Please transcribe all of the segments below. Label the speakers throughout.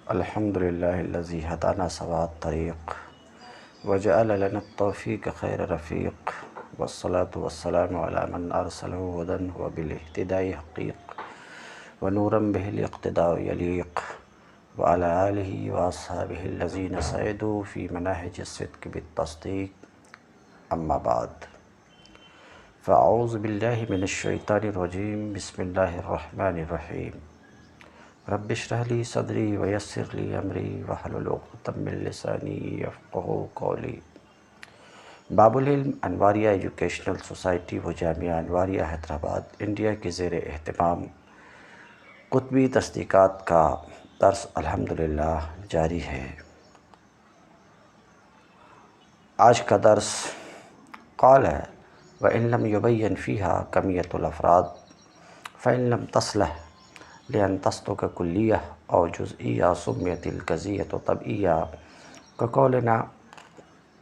Speaker 1: الحمد لله الذي هدانا سواء الطريق وجعل لنا التوفيق خير رفيق، والصلاة والسلام على من أرسله هدى وبالاهتداء حقيق ونورا به الاقتداء يليق، وعلى آله وأصحابه الذين سعدوا في مناهج الصدق بالتصديق. أما بعد، فأعوذ بالله من الشيطان الرجيم. بسم الله الرحمن الرحيم. رب اشرح لي صدري ويسر لي أمري واحلل عقدة من لساني يفقهوا قولي. باب العلم انواریہ ایجوکیشنل سوسائٹی و جامعہ انواریہ حیدرآباد انڈیا کے زیر اہتمام قطبی تصدیقات کا درس الحمدللہ جاری ہے. آج کا درس قال ہے وَإِن لَمْ يُبَيَّنْ فِيهَا كَمِيَّةُ الْأَفْرَادِ فَإِن لَمْ تَصْلَحْ لأن تصدق كلية أو جزئية سميت القضية طبيعية كقولنا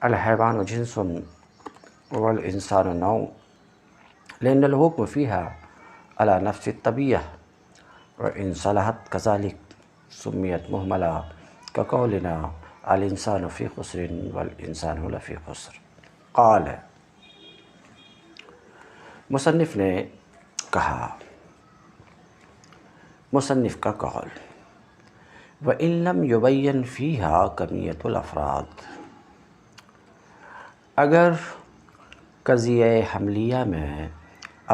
Speaker 1: الحيوان جنس والإنسان نوع، لأن الحكم فيها على نفس الطبيعة، وإن صلحت كذلك سميت مهملة كقولنا الإنسان في خسر والإنسان لفي خسر. قال، مصنف نے کہا، مصنف کا قول وَإِن لَمْ يُبَيَّنْ فِيهَا كَمِيَّةُ الْأَفْرَادِ، اگر قضیہ حملیہ میں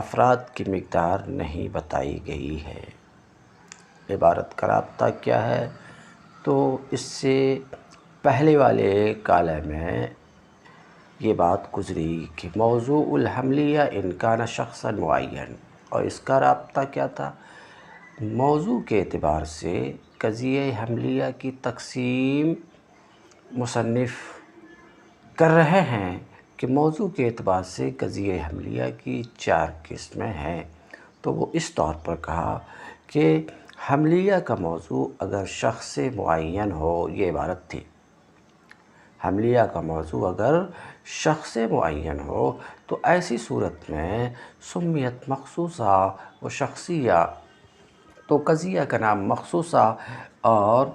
Speaker 1: افراد کی مقدار نہیں بتائی گئی ہے. عبارت کا رابطہ کیا ہے؟ تو اس سے پہلے والے کالے میں یہ بات گزری کہ موضوع الحملیہ ان کان شخصا معین، اور اس کا رابطہ کیا تھا؟ موضوع کے اعتبار سے قضیہ حملیہ کی تقسیم مصنف کر رہے ہیں کہ موضوع کے اعتبار سے قضیہ حملیہ کی 4 قسمیں ہیں. تو وہ اس طور پر کہا کہ حملیہ کا موضوع اگر شخص معین ہو، یہ عبارت تھی، حملیہ کا موضوع اگر شخص معین ہو تو ایسی صورت میں سمیت مخصوصہ و شخصیہ، تو قضیہ کا نام مخصوصہ اور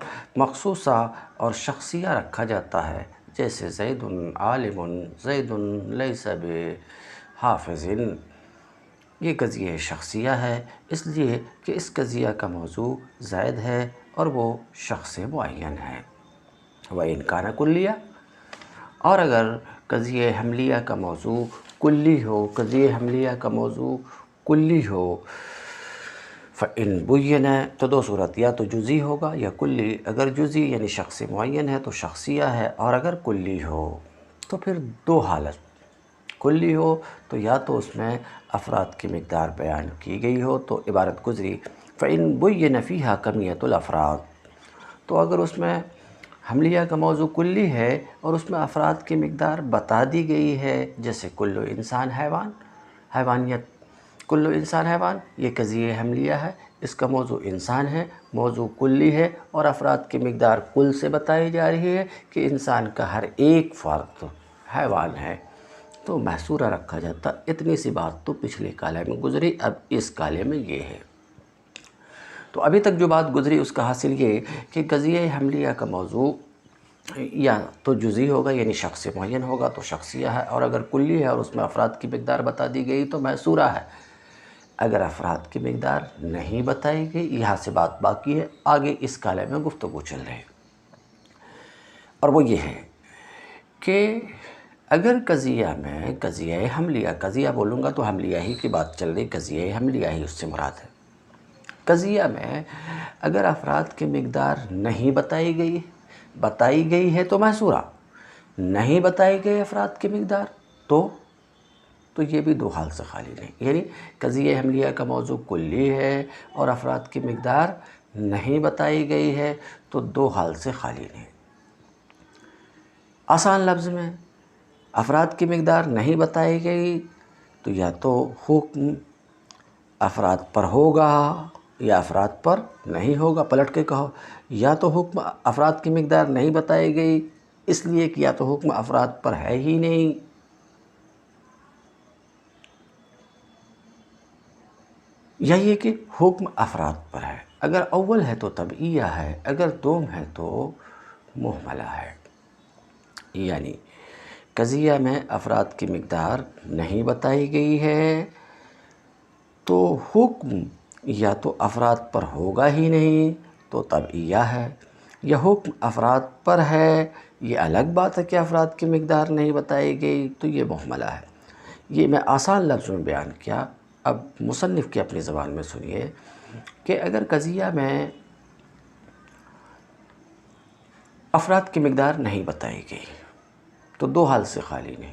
Speaker 1: شخصیہ رکھا جاتا ہے. جیسے زید عالم، زید لیس بحافظ، یہ قضیہ شخصیہ ہے اس لیے کہ اس قضیہ کا موضوع زید ہے اور وہ شخص معین ہے. وَإِنْ كَانَ كُلِّيَّةً، اور اگر قضیہ حملیہ کا موضوع کلی ہو، قضیہ حملیہ کا موضوع کلی ہو، فَإِنْ بُيِّنَ، تو 2 صورت، یا تو جزئی ہوگا یا کلی. اگر جزئی یعنی شخص معین ہے تو شخصیہ ہے، اور اگر کلی ہو تو پھر 2 حالت. کلی ہو تو یا تو اس میں افراد کی مقدار بیان کی گئی ہو، تو عبارت گزری فَإِنْ بُيِّنَ فِيهَا كَمِيَّةُ الْأَفْرَادِ، تو اگر اس میں حملیہ کا موضوع کلی ہے اور اس میں افراد کی مقدار بتا دی گئی ہے، جیسے کل انسان حیوان، حیوانیت، کل انسان حیوان، یہ قضیہ حملیہ ہے، اس کا موضوع انسان ہے، موضوع کلی ہے اور افراد کی مقدار کل سے بتائی جا رہی ہے کہ انسان کا ہر ایک فرد حیوان ہے، تو محصورہ رکھا جاتا. اتنی سی بات تو پچھلے کالے میں گزری، اب اس کالے میں یہ ہے. تو ابھی تک جو بات گزری اس کا حاصل یہ کہ قضیہ حملیہ کا موضوع یا تو جزئی ہوگا یعنی شخص معین ہوگا تو شخصیہ ہے، اور اگر کلی ہے اور اس میں افراد کی مقدار بتا دی گئی تو محصورہ ہے. اگر افراد کی مقدار نہیں بتائی گئی، یہاں سے بات باقی ہے، آگے اس کالے میں گفتگو چل رہی، اور وہ یہ ہے کہ اگر قضیہ میں قضیہ حملیہ، قضیہ بولوں گا تو حملیہ ہی کی بات چل رہی، قضیہ حملیہ ہی اس سے مراد ہے. قضیہ میں اگر افراد کی مقدار نہیں بتائی گئی ہے تو محصورہ، نہیں بتائی گئی افراد کی مقدار تو یہ بھی 2 حال سے خالی نہیں. یعنی قضیہ حملیہ کا موضوع کلی ہے اور افراد کی مقدار نہیں بتائی گئی ہے تو 2 حال سے خالی نہیں. آسان لفظ میں افراد کی مقدار نہیں بتائی گئی تو یا تو حکم افراد پر ہوگا یا افراد پر نہیں ہوگا. پلٹ کے کہو، یا تو حکم افراد کی مقدار نہیں بتائی گئی اس لیے کہ یا تو حکم افراد پر ہے ہی نہیں، یا یہ کہ حکم افراد پر ہے. اگر اول ہے تو طبعیہ ہے، اگر دوم ہے تو محملہ ہے۔ یعنی قضیہ میں افراد کی مقدار نہیں بتائی گئی ہے تو حکم یا تو افراد پر ہوگا ہی نہیں تو طبعیہ ہے، یا حکم افراد پر ہے، یہ الگ بات ہے کہ افراد کی مقدار نہیں بتائی گئی تو یہ محملہ ہے۔ یہ میں آسان لفظوں میں بیان کیا، اب مصنف کی اپنی زبان میں سنیے کہ اگر قضیہ میں افراد کی مقدار نہیں بتائی گئی تو دو حال سے خالی نہیں،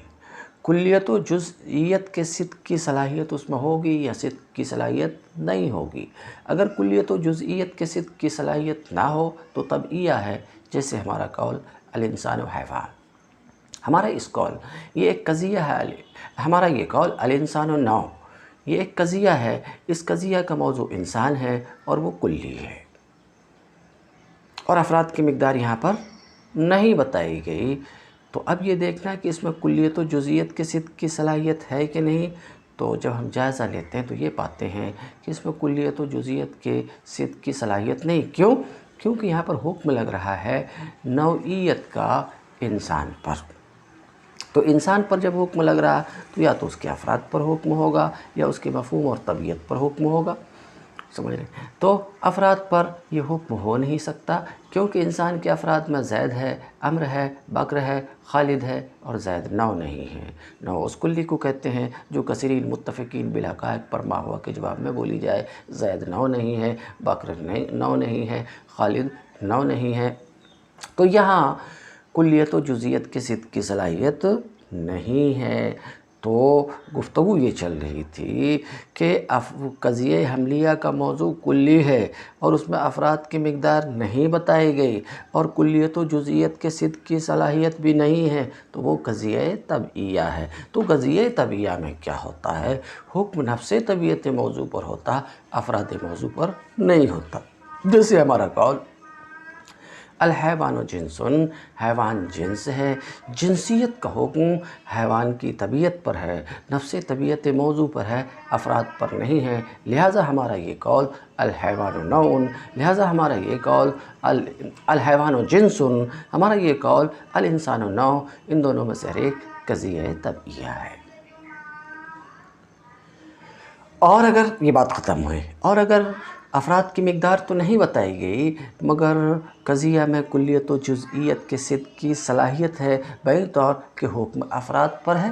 Speaker 1: کلیت و جزئیت کے صدق کی صلاحیت اس میں ہوگی یا صدق کی صلاحیت نہیں ہوگی۔ اگر کلیت و جزئیت کے صدق کی صلاحیت نہ ہو تو طبعیہ ہے، جیسے ہمارا قول الانسان و حیوان۔ ہمارا اس قول یہ ایک قضیہ ہے، ہمارا یہ قول الانسان و نو، یہ ایک قضیہ ہے، اس قضیہ کا موضوع انسان ہے اور وہ کلی ہے، اور افراد کی مقدار یہاں پر نہیں بتائی گئی۔ تو اب یہ دیکھنا ہے کہ اس میں کلیت و جزئیت کے صدق کی صلاحیت ہے کہ نہیں، تو جب ہم جائزہ لیتے ہیں تو یہ پاتے ہیں کہ اس میں کلیت و جزئیت کے صدق کی صلاحیت نہیں۔ کیوں؟ کیونکہ یہاں پر حکم لگ رہا ہے نوعیت کا انسان پر۔ تو انسان پر جب حکم لگ رہا تو یا تو اس کے افراد پر حکم ہوگا یا اس کے مفہوم اور طبیعت پر حکم ہوگا، سمجھ رہے ہیں؟ تو افراد پر یہ حکم ہو نہیں سکتا، کیونکہ انسان کے افراد میں زید ہے، عمر ہے، بکر ہے، خالد ہے، اور زید نو نہیں ہے۔ نو اس کلی کو کہتے ہیں جو کثیرین متفقین بالحقائق پر ما ہوا کے جواب میں بولی جائے۔ زید نو نہیں ہے، بکر نو نہیں ہے، خالد نو نہیں ہے۔ تو یہاں کلیت و جزئیت کے صدق کی صلاحیت نہیں ہے۔ تو گفتگو یہ چل رہی تھی کہ قضیہ حملیہ کا موضوع کلی ہے اور اس میں افراد کی مقدار نہیں بتائی گئی اور کلیت و جزئیت کے صدق کی صلاحیت بھی نہیں ہے، تو وہ قضیہ طبعیہ ہے۔ تو قضیہ طبعیہ میں کیا ہوتا ہے؟ حکم نفس طبیعت موضوع پر ہوتا، افراد موضوع پر نہیں ہوتا۔ جیسے ہمارا قول الحیوان جنسن، حیوان جنس ہے، جنسیت کا حکم حیوان کی طبیعت پر ہے، نفس طبیعت موضوع پر ہے، افراد پر نہیں ہے، لہٰذا ہمارا یہ قول الحیوان نوع، لہٰذا ہمارا یہ قول الحیوان جنسن، ہمارا یہ قول الانسان نوع، ان دونوں میں سے ایک قضیہ طبعیہ ہے۔ اور اگر یہ بات ختم ہوئی، اور اگر افراد کی مقدار تو نہیں بتائی گئی مگر قضیہ میں کلیت و جزئیت کے صدق کی صلاحیت ہے بین طور کہ حکم افراد پر ہے،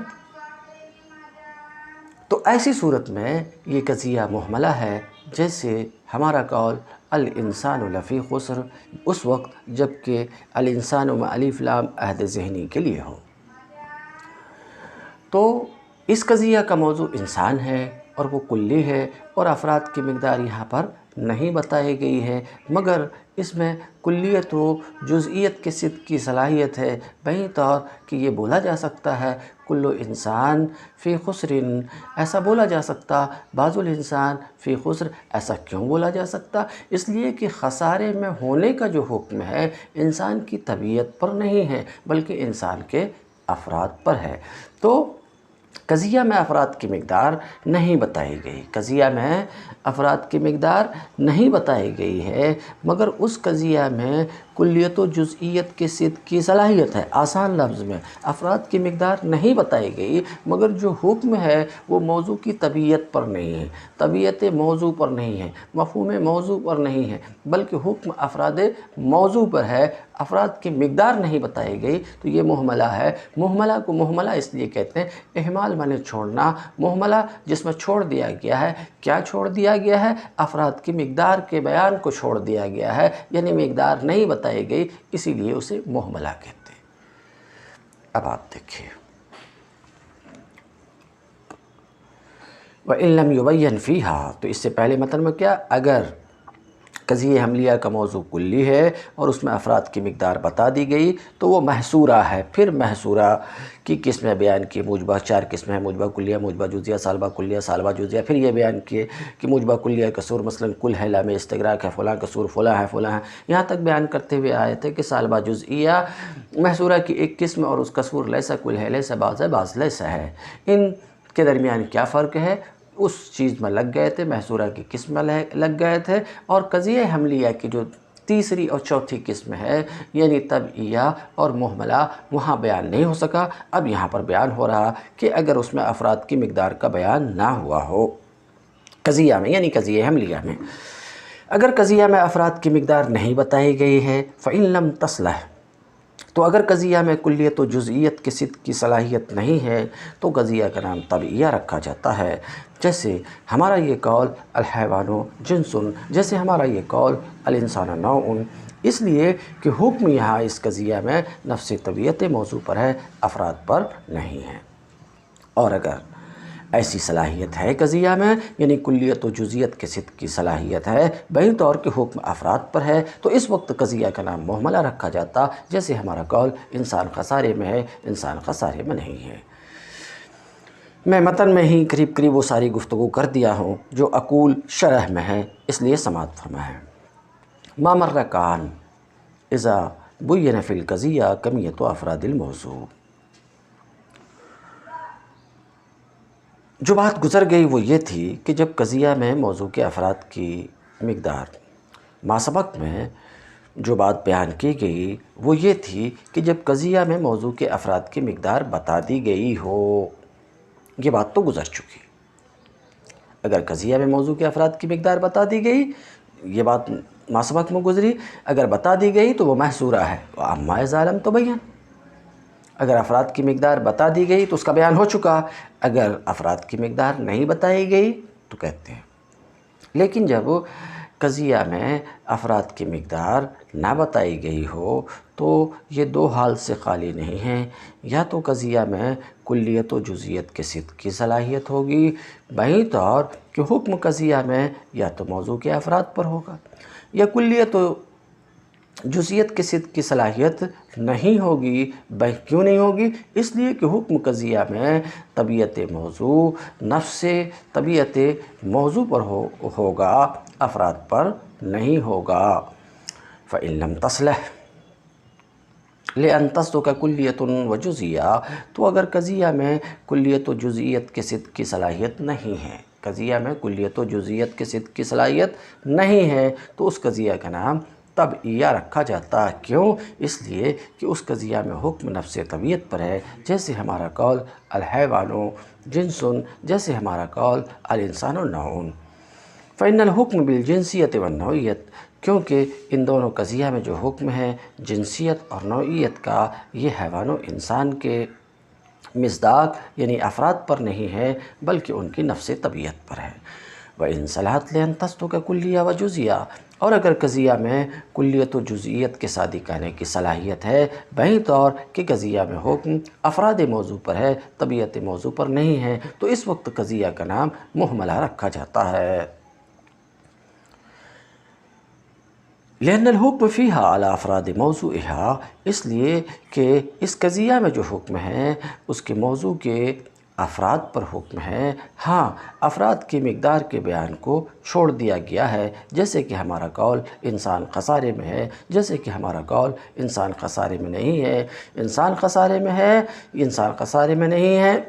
Speaker 1: تو ایسی صورت میں یہ قضیہ محملہ ہے، جیسے ہمارا قول الانسان لفی خسر، اس وقت جب کہ الانسان میں الف لام عہد ذہنی کے لیے ہو۔ تو اس قضیہ کا موضوع انسان ہے اور وہ کلی ہے اور افراد کی مقدار یہاں پر نہیں بتائی گئی ہے، مگر اس میں کلیت و جزئیت کے صدق کی صلاحیت ہے بہی طور کہ یہ بولا جا سکتا ہے کل انسان فی خسر، ایسا بولا جا سکتا بعض الانسان فی خسر۔ ایسا کیوں بولا جا سکتا؟ اس لیے کہ خسارے میں ہونے کا جو حکم ہے انسان کی طبیعت پر نہیں ہے بلکہ انسان کے افراد پر ہے۔ تو قضیہ میں افراد کی مقدار نہیں بتائی گئی، قضیہ میں افراد کی مقدار نہیں بتائی گئی ہے، مگر اس قضیہ میں کلیت و جزئیت کے صدق کی صلاحیت ہے۔ آسان لفظ میں افراد کی مقدار نہیں بتائی گئی مگر جو حکم ہے وہ موضوع کی طبیعت پر نہیں ہے، طبیعت موضوع پر نہیں ہے، مفہوم موضوع پر نہیں ہے، بلکہ حکم افراد موضوع پر ہے، افراد کی مقدار نہیں بتائی گئی، تو یہ محملہ ہے۔ محملہ کو محملہ اس لیے کہتے ہیں، اہمال مانے چھوڑنا، محملہ جس میں چھوڑ دیا گیا ہے۔ کیا چھوڑ دیا گیا ہے؟ افراد کی مقدار کے بیان کو چھوڑ دیا گیا ہے، یعنی مقدار نہیں بتائی گئی، اسی لیے اسے محملہ کہتے ہیں۔ اب آپ دیکھیے وَإِن لَمْ يُبَيَّنْ فِيهَا، تو اس سے پہلے متن میں کیا؟ اگر قضیہ حملیہ کا موضوع کلی ہے اور اس میں افراد کی مقدار بتا دی گئی تو وہ محصورہ ہے۔ پھر محصورہ کی قسمیں بیان کی، موجبہ 4 قسمیں ہیں، موجبہ کلیہ، موجبہ جزیہ، سالبہ کلیہ، سالبہ جزیہ۔ پھر یہ بیان کیے کہ موجبہ کلیہ قصور مثلا کل ہے، لام استغراق ہے، فلاں قصور فلاں ہے فلاں ہے، یہاں تک بیان کرتے ہوئے آئے تھے کہ سالبہ جزئیہ محصورہ کی ایک قسم اور اس قصور لیسا کل ہے، لیسا بعض ہے، بعض لیسا ہے۔ ان کے درمیان کیا فرق ہے؟ اس چیز میں لگ گئے تھے، محصورہ کی قسم میں لگ گئے تھے، اور قضیہ حملیہ کی جو تیسری اور چوتھی قسم ہے یعنی طبعیہ اور محملہ وہاں بیان نہیں ہو سکا۔ اب یہاں پر بیان ہو رہا کہ اگر اس میں افراد کی مقدار کا بیان نہ ہوا ہو قضیہ میں یعنی قضیہ حملیہ میں، اگر قضیہ میں افراد کی مقدار نہیں بتائی گئی ہے فَإِن لَمْ تَصْلَحْ، تو اگر قضیہ میں کلیت و جزئیت کے صدق کی صلاحیت نہیں ہے تو قضیہ کا نام طبعیہ رکھا جاتا ہے۔ جیسے ہمارا یہ قول الحیوان جنس، جیسے ہمارا یہ قول الانسان نوع، اس لیے کہ حکم یہاں اس قضیہ میں نفس طبیعت موضوع پر ہے، افراد پر نہیں ہے۔ اور اگر ایسی صلاحیت ہے قضیہ میں یعنی کلیت و جزئیت کے صدق کی صلاحیت ہے، بہی طور کے حکم افراد پر ہے، تو اس وقت قضیہ کا نام محملہ رکھا جاتا، جیسے ہمارا قول انسان خسارے میں ہے، انسان خسارے میں نہیں ہے۔ میں متن میں ہی قریب وہ ساری گفتگو کر دیا ہوں جو اقول شرح میں ہے، اس لیے سماعت فرمائیں۔ ما مر کان اذا بین فی القضیہ کمیت افراد الموضوع، جو بات گزر گئی وہ یہ تھی کہ جب قضیہ میں موضوع کے افراد کی مقدار، ما سبق میں جو بات بیان کی گئی وہ یہ تھی کہ جب قضیہ میں موضوع کے افراد کی مقدار بتا دی گئی ہو، یہ بات تو گزر چکی۔ اگر قضیہ میں موضوع کے افراد کی مقدار بتا دی گئی، یہ بات ما سبق میں گزری، اگر بتا دی گئی تو وہ محصورہ ہے، وَأَمَّا إِذَا لَمْ تُبَيَّنْ، اگر افراد کی مقدار بتا دی گئی تو اس کا بیان ہو چکا، اگر افراد کی مقدار نہیں بتائی گئی تو کہتے ہیں۔ لیکن جب قضیہ میں افراد کی مقدار نہ بتائی گئی ہو تو یہ دو حال سے خالی نہیں ہیں، یا تو قضیہ میں کلیت و جزئیت کے صدق کی صلاحیت ہوگی، بہی طور کہ حکم قضیہ میں یا تو موضوع کے افراد پر ہوگا، یا کلیت و جزئیت کے صدق کی صلاحیت نہیں ہوگی۔ کیوں نہیں ہوگی؟ اس لیے کہ حکم قضیہ میں طبیعت موضوع نفس طبیعت موضوع پر ہوگا، افراد پر نہیں ہوگا۔ فَإِن لَمْ تَصْلَحْ لِأَن تَصْدُقَ كُلِّيَّةٌ وَجُزْئِيَّةٌ، تو اگر قضیہ میں کلیت و جزئیت کے صدق کی صلاحیت نہیں ہے، قضیہ میں کلیت و جزئیت کے صدق کی صلاحیت نہیں ہے تو اس قضیہ کا نام طبعیہ رکھا جاتا۔ کیوں؟ اس لیے کہ اس قضیہ میں حکم نفس طبیعت پر ہے، جیسے ہمارا قول الحیوان جنس، جیسے ہمارا قول الانسان نوع۔ فإن الحکم بالجنسیت والنوعیت، کیونکہ ان دونوں قضیہ میں جو حکم ہے جنسیت اور نوعیت کا، یہ حیوان و انسان کے مصداق یعنی افراد پر نہیں ہے بلکہ ان کی نفس طبیعت پر ہے۔ وَإِن صَلَحَتْ لِأَن تَصْدُقَ كُلِّيَّةٌ وَجُزْئِيَّةٌ، اور اگر قضیہ میں کلیت و جزئیت کے صادق آنے کی صلاحیت ہے، بہی طور کہ قضیہ میں حکم افراد موضوع پر ہے، طبیعت موضوع پر نہیں ہے، تو اس وقت قضیہ کا نام محملہ رکھا جاتا ہے۔ لأن الحکم فیہا علی افراد موضوعہا، اس لیے کہ اس قضیہ میں جو حکم ہے اس کے موضوع کے افراد پر حکم ہے، ہاں افراد کی مقدار کے بیان کو چھوڑ دیا گیا ہے، جیسے کہ ہمارا قول انسان خسارے میں ہے، جیسے کہ ہمارا قول انسان خسارے میں نہیں ہے۔ انسان خسارے میں ہے، انسان خسارے میں نہیں ہے،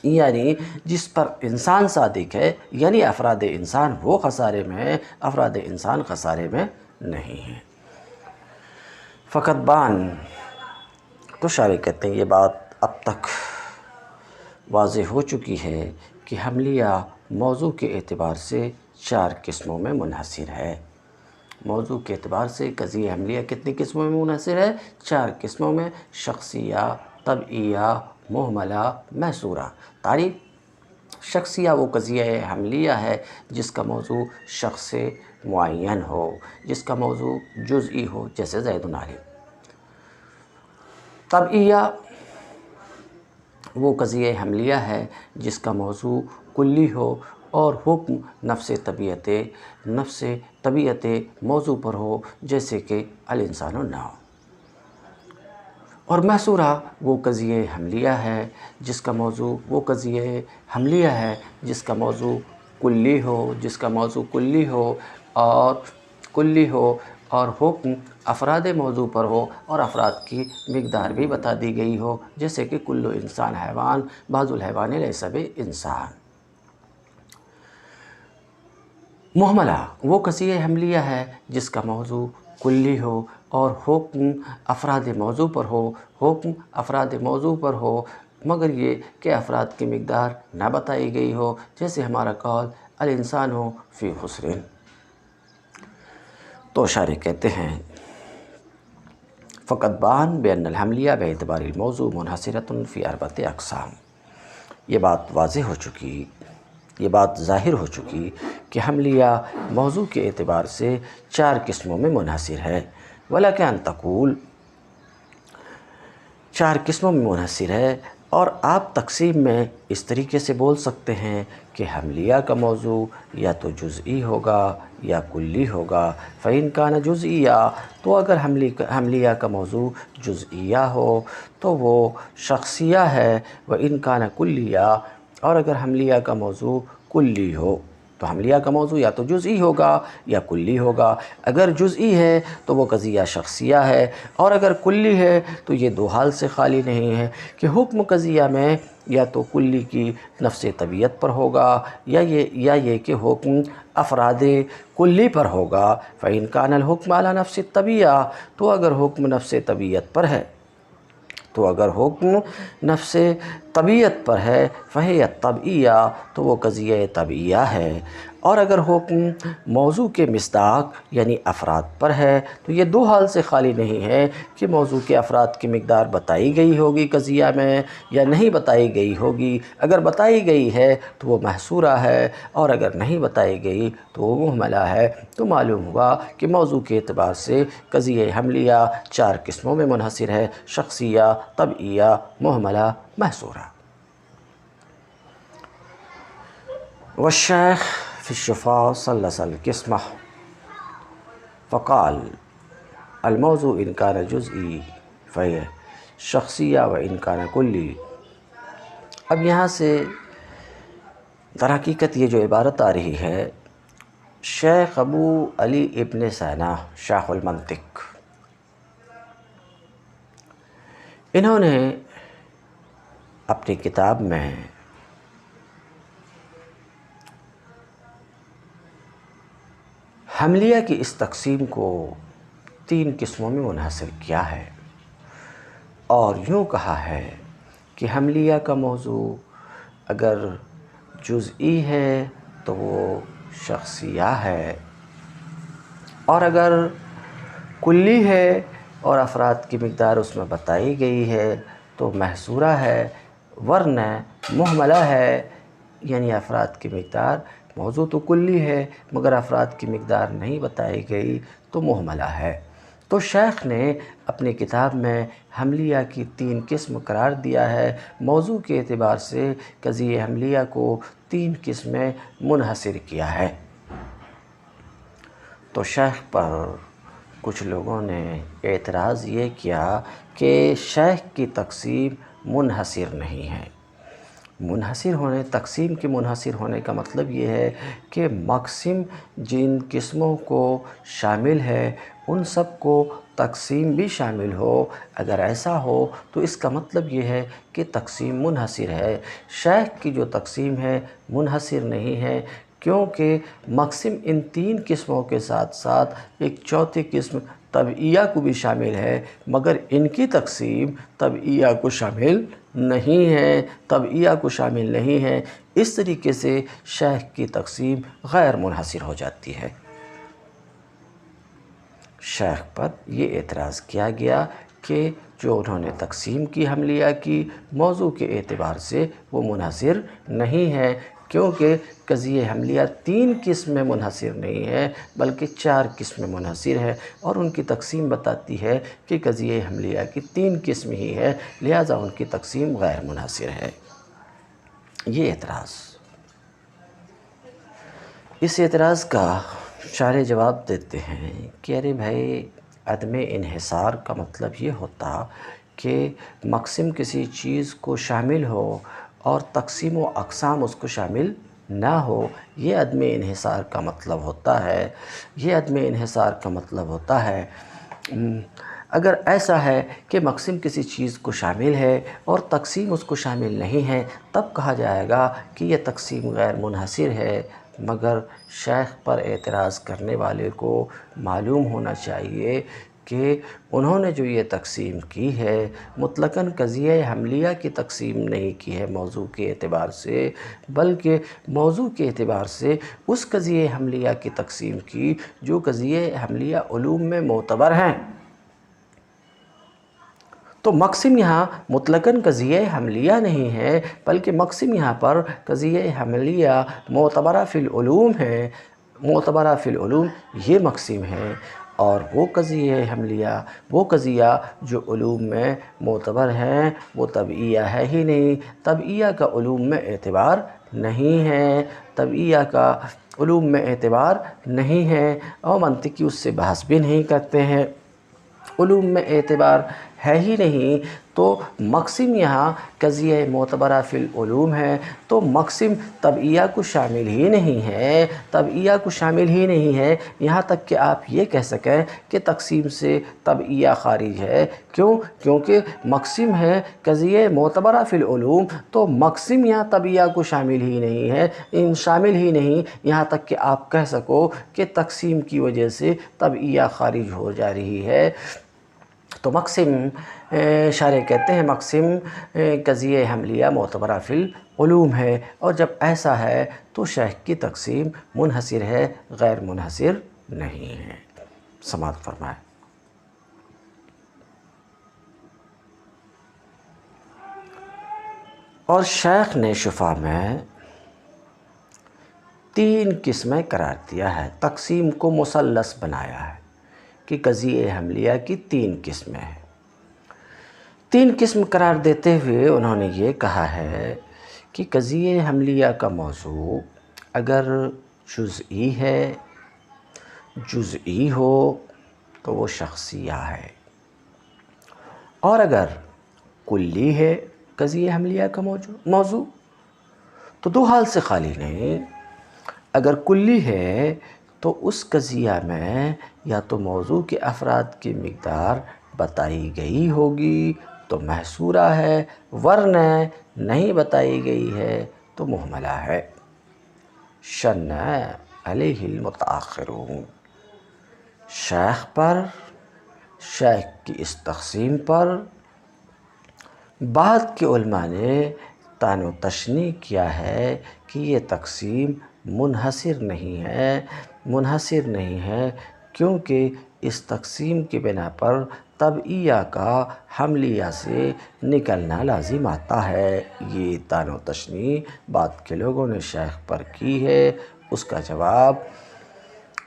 Speaker 1: یعنی جس پر انسان صادق ہے یعنی افراد انسان وہ خسارے میں ہے، افراد انسان خسارے میں نہیں ہیں۔ فقط بان، تو شارح کہتے ہیں یہ بات اب تک واضح ہو چکی ہے کہ حملیہ موضوع کے اعتبار سے 4 قسموں میں منحصر ہے۔ موضوع کے اعتبار سے قضیہ حملیہ کتنی قسموں میں منحصر ہے؟ 4 قسموں میں: شخصیہ، طبعیہ، محملہ، محصورہ۔ تعریف: شخصیہ وہ قضیہ حملیہ ہے جس کا موضوع شخص معین ہو، جس کا موضوع جزئی ہو، جیسے زید عالم۔ طبعیہ وہ قضیہ حملیہ ہے جس کا موضوع کلی ہو اور حکم نفس طبیعت موضوع پر ہو، جیسے کہ الانسان نوع۔ اور محصورہ وہ قضیہ حملیہ ہے جس کا موضوع کلی ہو اور حکم افراد موضوع پر ہو اور افراد کی مقدار بھی بتا دی گئی ہو، جیسے کہ کل انسان حیوان، بعض الحیوان لیس بانسان۔ محملہ وہ قضیہ حملیہ ہے جس کا موضوع کلی ہو اور حکم افراد موضوع پر ہو، حکم افراد موضوع پر ہو مگر یہ کہ افراد کی مقدار نہ بتائی گئی ہو، جیسے ہمارا قول الانسان فی خسر۔ تو شارح کہتے ہیں فقط بان بین الحملیہ باعتبار الموضوع منحصرۃ فی اربعۃ اقسام۔ یہ بات واضح ہو چکی، یہ بات ظاہر ہو چکی کہ حملیہ موضوع کے اعتبار سے 4 قسموں میں منحصر ہے۔ وَلَكَ أَن تقول 4 قسموں میں منحصر ہے، اور آپ تقسیم میں اس طریقے سے بول سکتے ہیں کہ حملیہ کا موضوع یا تو جزئی ہوگا یا کلی ہوگا۔ فَإِن كَانَ جُزْئِيًّا تو اگر حملیہ کا موضوع جزئیہ ہو تو وہ شخصیہ ہے۔ وَإِن كَانَ كُلِّيًّا اور اگر حملیہ کا موضوع کلی ہو تو حملیہ کا موضوع یا تو جزئی ہوگا یا کلی ہوگا۔ اگر جزئی ہے تو وہ قضیہ شخصیہ ہے، اور اگر کلی ہے تو یہ 2 حال سے خالی نہیں ہے کہ حکم قضیہ میں یا تو کلی کی نفس طبیعت پر ہوگا یا یہ کہ حکم افراد کلی پر ہوگا۔ فَإِن كَانَ الْحُكْمُ عَلَى نَفْسِ الطَّبِيعَةِ تو اگر حکم نفس طبیعت پر ہے، فَهِيَ الطَّبْعِيَّةُ تو وہ قضیہ طبعیہ ہے۔ اور اگر حکم موضوع کے مصداق یعنی افراد پر ہے تو یہ 2 حال سے خالی نہیں ہے کہ موضوع کے افراد کی مقدار بتائی گئی ہوگی قضیہ میں یا نہیں بتائی گئی ہوگی۔ اگر بتائی گئی ہے تو وہ محصورہ ہے، اور اگر نہیں بتائی گئی تو وہ محملہ ہے۔ تو معلوم ہوا کہ موضوع کے اعتبار سے قضیہ حملیہ 4 قسموں میں منحصر ہے: شخصیہ، طبعیہ، محملہ، محصورہ۔ والشیخ فی الشفاء ثلث القسمہ فقال الموضوع ان کان جزئی فہی شخصیہ و ان کان کلی۔ اب یہاں سے در حقیقت یہ جو عبارت آ رہی ہے، شیخ ابو علی ابن سینا شیخ المنطق، انہوں نے اپنی کتاب میں حملیہ کی اس تقسیم کو 3 قسموں میں منحصر کیا ہے، اور یوں کہا ہے کہ حملیہ کا موضوع اگر جزئی ہے تو وہ شخصیہ ہے، اور اگر کلی ہے اور افراد کی مقدار اس میں بتائی گئی ہے تو محصورہ ہے، ورنہ محملہ ہے، یعنی افراد کی مقدار موضوع تو کلی ہے مگر افراد کی مقدار نہیں بتائی گئی تو محملہ ہے۔ تو شیخ نے اپنی کتاب میں حملیہ کی 3 قسم قرار دیا ہے۔ موضوع کے اعتبار سے قضیہ حملیہ کو 3 قسم میں منحصر کیا ہے۔ تو شیخ پر کچھ لوگوں نے اعتراض یہ کیا کہ شیخ کی تقسیم منحصر نہیں ہے۔ تقسیم کے منحصر ہونے کا مطلب یہ ہے کہ مقسم جن قسموں کو شامل ہے ان سب کو تقسیم بھی شامل ہو۔ اگر ایسا ہو تو اس کا مطلب یہ ہے کہ تقسیم منحصر ہے۔ شیخ کی جو تقسیم ہے منحصر نہیں ہے، کیونکہ مقسم ان 3 قسموں کے ساتھ ساتھ ایک 4تھی قسم طبعیہ کو بھی شامل ہے، مگر ان کی تقسیم طبعیہ کو شامل نہیں ہے۔ اس طریقے سے شیخ کی تقسیم غیر منحصر ہو جاتی ہے۔ شیخ پر یہ اعتراض کیا گیا کہ جو انہوں نے تقسیم کی حملیہ کی موضوع کے اعتبار سے وہ منحصر نہیں ہے، کیونکہ قضیہ حملیہ 3 قسم میں منحصر نہیں ہے بلکہ 4 قسم میں منحصر ہے، اور ان کی تقسیم بتاتی ہے کہ قضیہ حملیہ کی 3 قسم ہی ہے، لہٰذا ان کی تقسیم غیر منحصر ہے۔ یہ اعتراض، اس اعتراض کا شارح جواب دیتے ہیں کہ ارے بھائی، عدم انحصار کا مطلب یہ ہوتا کہ مقسم کسی چیز کو شامل ہو اور تقسیم و اقسام اس کو شامل نہ ہو، یہ عدم انحصار کا مطلب ہوتا ہے۔ اگر ایسا ہے کہ مقسم کسی چیز کو شامل ہے اور تقسیم اس کو شامل نہیں ہے، تب کہا جائے گا کہ یہ تقسیم غیر منحصر ہے، مگر شیخ پر اعتراض کرنے والے کو معلوم ہونا چاہیے کہ انہوں نے جو یہ تقسیم کی ہے مطلقاً قضیہ حملیہ کی تقسیم نہیں کی ہے موضوع کے اعتبار سے، بلکہ موضوع کے اعتبار سے اس قضیہ حملیہ کی تقسیم کی جو قضیہ حملیہ علوم میں معتبر ہیں۔ تو مقسم یہاں مطلقاً قضیہ حملیہ نہیں ہے، بلکہ مقسم یہاں پر قضیہ حملیہ معتبرہ فی العلوم ہے، معتبرہ فی العلوم یہ مقسم ہے، اور وہ قضیہ حملیہ، وہ قضیہ جو علوم میں معتبر ہیں وہ طبعیہ ہے ہی نہیں، طبعیہ کا علوم میں اعتبار نہیں ہے، طبعیہ کا علوم میں اعتبار نہیں ہے، اور منطقی اس سے بحث بھی نہیں کرتے ہیں، علوم میں اعتبار ہے ہی نہیں۔ تو مقسم یہاں قضیہ معتبرہ فی العلوم ہے، تو مقسم طبعیہ کو شامل ہی نہیں ہے، طبعیہ کو شامل ہی نہیں ہے، یہاں تک کہ آپ یہ کہہ سکیں کہ تقسیم سے طبعیہ خارج ہے۔ کیونکہ مقسم ہے قضیہ معتبرہ فی العلوم، تو مقسم یہاں طبعیہ کو شامل ہی نہیں ہے، شامل ہی نہیں، یہاں تک کہ آپ کہہ سکو کہ تقسیم کی وجہ سے طبعیہ خارج ہو جا رہی ہے۔ تو مقسم شارح کہتے ہیں مقسم قضیہ حملیہ معتبرہ فی العلوم ہے، اور جب ایسا ہے تو شیخ کی تقسیم منحصر ہے، غیر منحصر نہیں ہے۔ سماعت فرمائے۔ اور شیخ نے شفا میں 3 قسمیں قرار دیا ہے، تقسیم کو مثلث بنایا ہے کہ قضیہ حملیہ کی 3 قسمیں ہیں۔ 3 قسم قرار دیتے ہوئے انہوں نے یہ کہا ہے کہ قضیہ حملیہ کا موضوع اگر جزئی ہے، جزئی ہو تو وہ شخصیہ ہے، اور اگر کلی ہے قضیہ حملیہ کا موضوع تو 2 حال سے خالی نہیں۔ اگر کلی ہے تو اس قضیہ میں یا تو موضوع کے افراد کی مقدار بتائی گئی ہوگی تو محصورہ ہے، ورنہ نہیں بتائی گئی ہے تو مہملہ ہے۔ شنع علیہ المتاخرون، شیخ پر، شیخ کی اس تقسیم پر بعد کے علماء نے طعن و تشنیع کیا ہے کہ یہ تقسیم منحصر نہیں ہے، کیونکہ اس تقسیم کی بنا پر طبعیہ کا حملیہ سے نکلنا لازم آتا ہے۔ یہ طعن و تشنیع بعد کے لوگوں نے شیخ پر کی ہے، اس کا جواب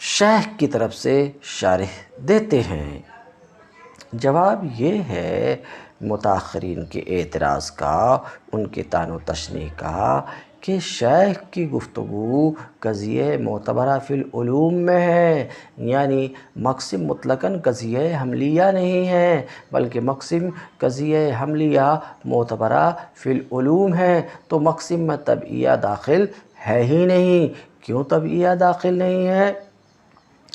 Speaker 1: شیخ کی طرف سے شارح دیتے ہیں۔ جواب یہ ہے متاخرین کے اعتراض کا، ان کے طعن و تشنیع کا، کہ شیخ کی گفتگو قضیہ معتبرہ فی العلوم میں ہے، یعنی مقسم مطلقاً قضیہ حملیہ نہیں ہے، بلکہ مقسم قضیہ حملیہ معتبرہ فی العلوم ہے، تو مقسم میں طبعیہ داخل ہے ہی نہیں۔ کیوں طبعیہ داخل نہیں ہے؟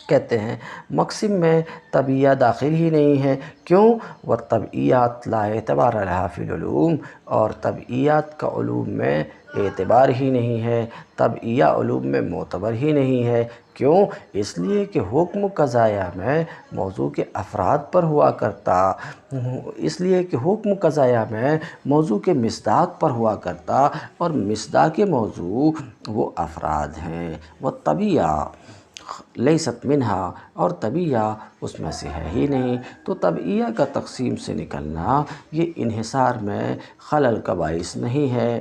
Speaker 1: کہتے ہیں مقسم میں طبعیہ داخل ہی نہیں ہے، کیوں؟ وَالطَّبْعِيَّاتُ لَا اعْتِبَارَ لَهَا فِي الْعُلُومِ، اور طبعیات کا علوم میں اعتبار ہی نہیں ہے، طبعیہ علوم میں معتبر ہی نہیں ہے۔ کیوں؟ اس لیے کہ حکم قضائیہ میں موضوع کے افراد پر ہوا کرتا، اس لیے کہ حکم قضائیہ میں موضوع کے مصداق پر ہوا کرتا، اور مصداق موضوع وہ افراد ہیں۔ وَالطَّبِیَّہ لیست منہا، اور طبعیہ اس میں سے ہے ہی نہیں، تو طبعیہ کا تقسیم سے نکلنا یہ انحصار میں خلل کا باعث نہیں ہے۔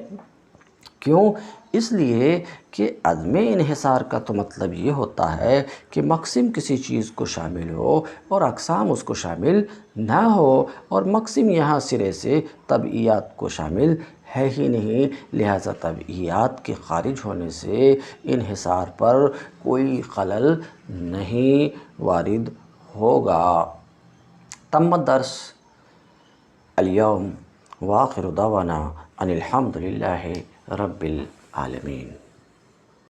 Speaker 1: کیوں؟ اس لیے کہ عدم انحصار کا تو مطلب یہ ہوتا ہے کہ مقسم کسی چیز کو شامل ہو اور اقسام اس کو شامل نہ ہو، اور مقسم یہاں سرے سے طبعیات کو شامل ہے ہی نہیں، لہٰذا طبعیات کے خارج ہونے سے انحصار پر کوئی خلل نہیں وارد ہوگا۔ تم الدرس اليوم، وآخر دعوانا ان الحمد للہ رب العالمین۔